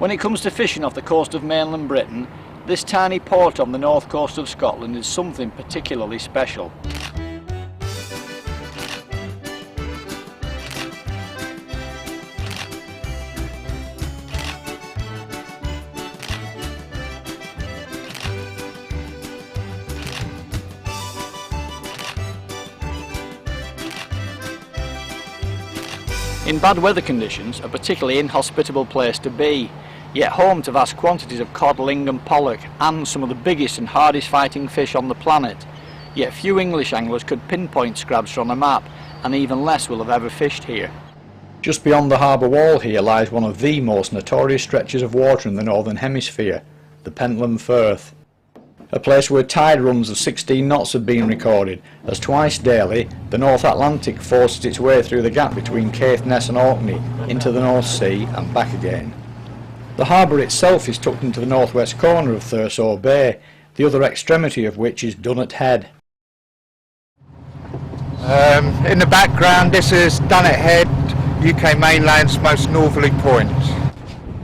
When it comes to fishing off the coast of mainland Britain, this tiny port on the north coast of Scotland is something particularly special. In bad weather conditions, a particularly inhospitable place to be, yet home to vast quantities of cod, ling and pollack, and some of the biggest and hardest fighting fish on the planet. Yet few English anglers could pinpoint Scrabster on a map, and even less will have ever fished here. Just beyond the harbour wall here lies one of the most notorious stretches of water in the Northern Hemisphere, the Pentland Firth. A place where tide runs of 16 knots have been recorded, as twice daily the North Atlantic forces its way through the gap between Caithness and Orkney into the North Sea and back again. The harbour itself is tucked into the northwest corner of Thurso Bay, the other extremity of which is Dunnet Head. In the background, this is Dunnet Head, UK mainland's most northerly point.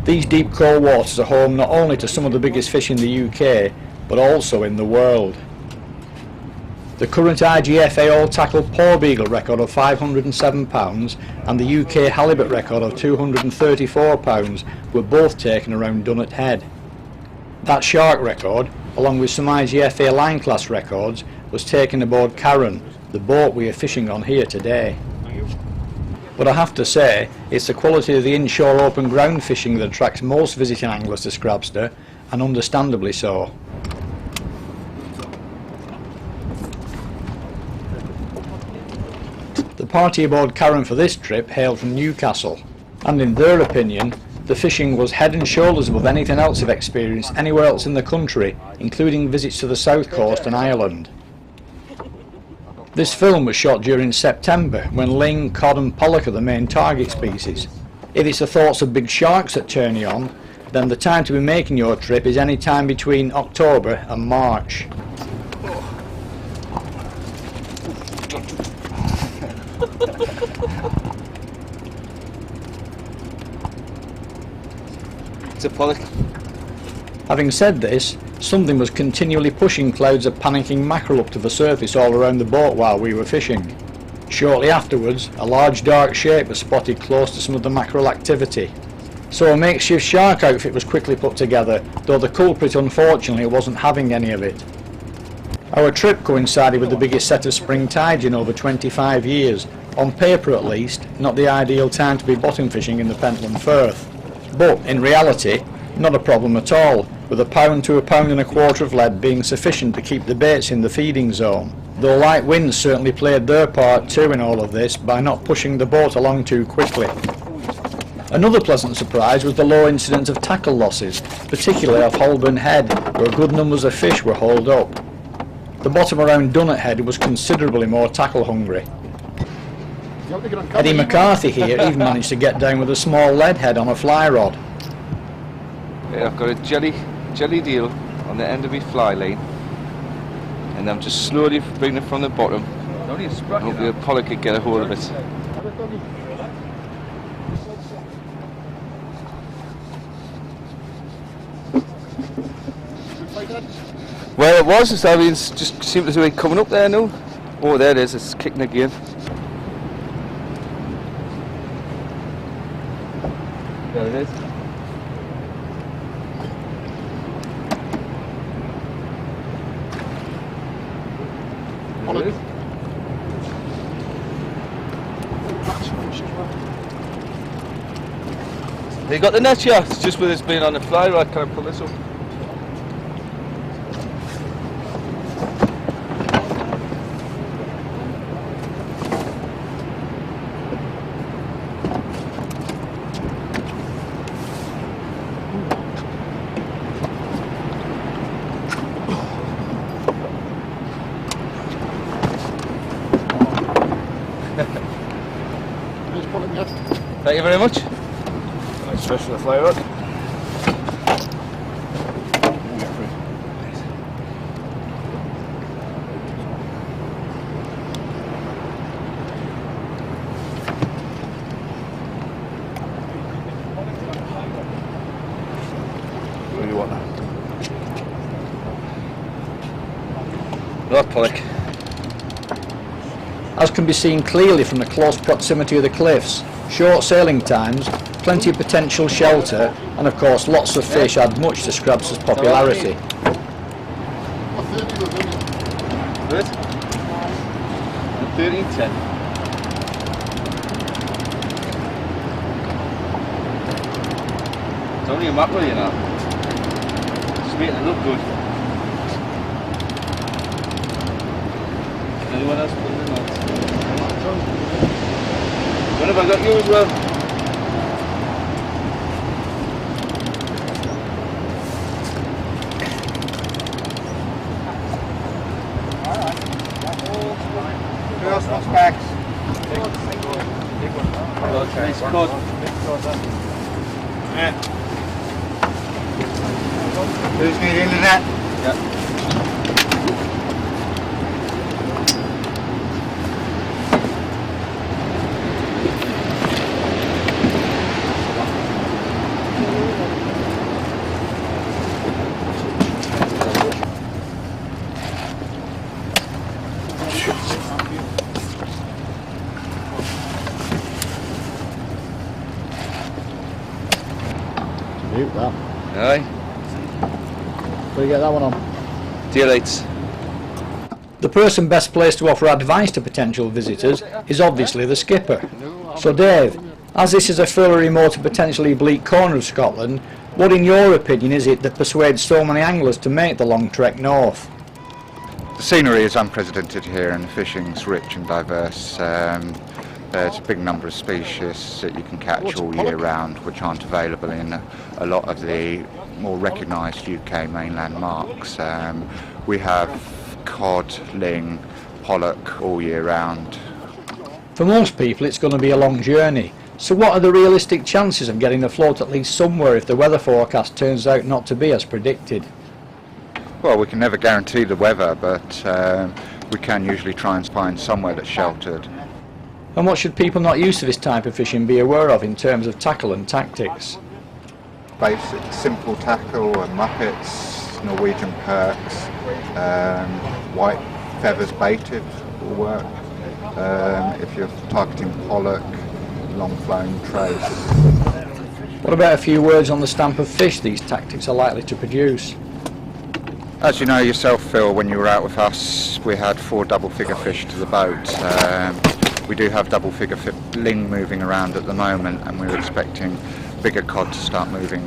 These deep cold waters are home not only to some of the biggest fish in the UK, but also in the world. The current IGFA all-tackle porbeagle record of £507 and the UK halibut record of £234 were both taken around Dunnet Head. That shark record, along with some IGFA line class records, was taken aboard Karen, the boat we are fishing on here today. But I have to say, it's the quality of the inshore open ground fishing that attracts most visiting anglers to Scrabster, and understandably so. The party aboard Karen for this trip hailed from Newcastle, and in their opinion, the fishing was head and shoulders above anything else they've experienced anywhere else in the country, including visits to the south coast and Ireland. This film was shot during September, when ling, cod and pollack are the main target species. If it's the thoughts of big sharks that turn you on, then the time to be making your trip is any time between October and March. It's a pollack. Having said this, something was continually pushing clouds of panicking mackerel up to the surface all around the boat while we were fishing. Shortly afterwards, a large dark shape was spotted close to some of the mackerel activity. So a makeshift shark outfit was quickly put together, though the culprit unfortunately wasn't having any of it. Our trip coincided with the biggest set of spring tides in over 25 years, on paper at least, not the ideal time to be bottom fishing in the Pentland Firth. But in reality, not a problem at all, with £1 to £1.25 pounds of lead being sufficient to keep the baits in the feeding zone, though light winds certainly played their part too in all of this by not pushing the boat along too quickly. Another pleasant surprise was the low incidence of tackle losses, particularly off Holborn Head, where good numbers of fish were hauled up. The bottom around Dunnet Head was considerably more tackle hungry. Eddie McCarthy here even managed to get down with a small lead head on a fly rod. Yeah, I've got a jelly deal on the end of my fly lane, and I'm just slowly bringing it from the bottom. Hopefully a pollack could get a hold of it. Well, it was, so it just seemed to be coming up there now. Oh, there it is, it's kicking again. There it is. There it is. You got the net, yeah? It's just with it's been on the fly rod. Can I pull this up? Thank you very much. Nice fish for the fly rod. Not pollock. As can be seen clearly from the close proximity of the cliffs, short sailing times, plenty of potential shelter, and of course lots of fish add much to Scrabster's popularity. Good. 13.10. It's only a mackerel, you know. It's making it look good. Anyone else put in the notes? When have I got you as well? Who else wants bags? Nice cod. Yeah. Who's needing the net? Yeah. Mute that. Aye. Where you get that one on? Daylights. The person best placed to offer advice to potential visitors is obviously the skipper. So Dave, as this is a fairly remote and potentially bleak corner of Scotland, what in your opinion is it that persuades so many anglers to make the long trek north? The scenery is unprecedented here and the fishing's rich and diverse. There's a big number of species that you can catch all year round which aren't available in a lot of the more recognised UK mainland marks. We have cod, ling, pollack all year round. For most people it's going to be a long journey, so what are the realistic chances of getting the float at least somewhere if the weather forecast turns out not to be as predicted? Well, we can never guarantee the weather, but we can usually try and find somewhere that's sheltered. And what should people not used to this type of fishing be aware of in terms of tackle and tactics? Basic simple tackle and muppets, Norwegian perks, white feathers baited will work. If you're targeting pollock, long flown trace. What about a few words on the stamp of fish these tactics are likely to produce? As you know yourself, Phil, when you were out with us, we had 4 double-figure fish to the boat. We do have double-figure ling moving around at the moment, and we're expecting bigger cod to start moving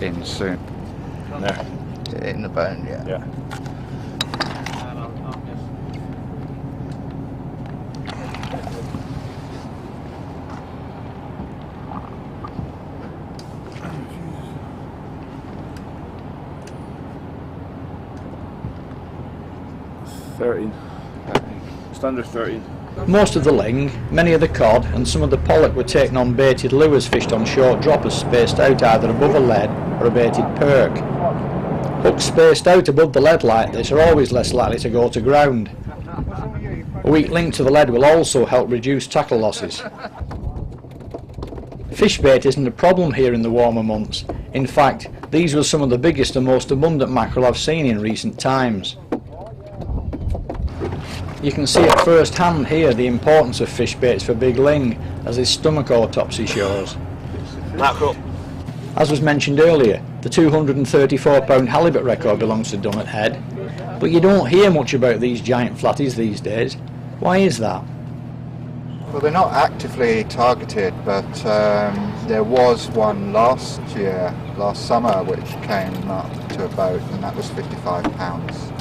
in soon. Yeah. In the bone, yeah. Yeah. Standard 13. Most of the ling, many of the cod and some of the pollock were taken on baited lures fished on short droppers spaced out either above a lead or a baited perk. Hooks spaced out above the lead like this are always less likely to go to ground. A weak link to the lead will also help reduce tackle losses. Fish bait isn't a problem here in the warmer months. In fact, these were some of the biggest and most abundant mackerel I've seen in recent times. You can see at first hand here the importance of fish baits for big ling, as this stomach autopsy shows. Mackerel. As was mentioned earlier, the 234 pound halibut record belongs to Dunnet Head, but you don't hear much about these giant flatties these days. Why is that? Well, they're not actively targeted, but there was one last summer, which came up to a boat, and that was £55.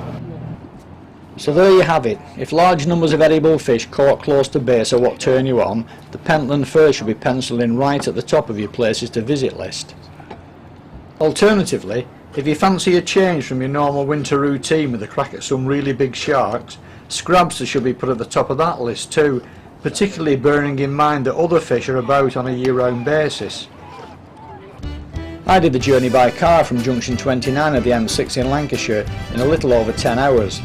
So there you have it. If large numbers of edible fish caught close to base are what turn you on, the Pentland Firth should be penciled in right at the top of your places to visit list. Alternatively, if you fancy a change from your normal winter routine with a crack at some really big sharks, Scrabster should be put at the top of that list too, particularly bearing in mind that other fish are about on a year-round basis. I did the journey by car from junction 29 of the M6 in Lancashire in a little over 10 hours.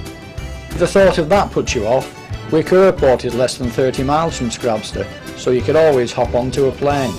If the thought of that puts you off, Wick Airport is less than 30 miles from Scrabster, so you could always hop onto a plane.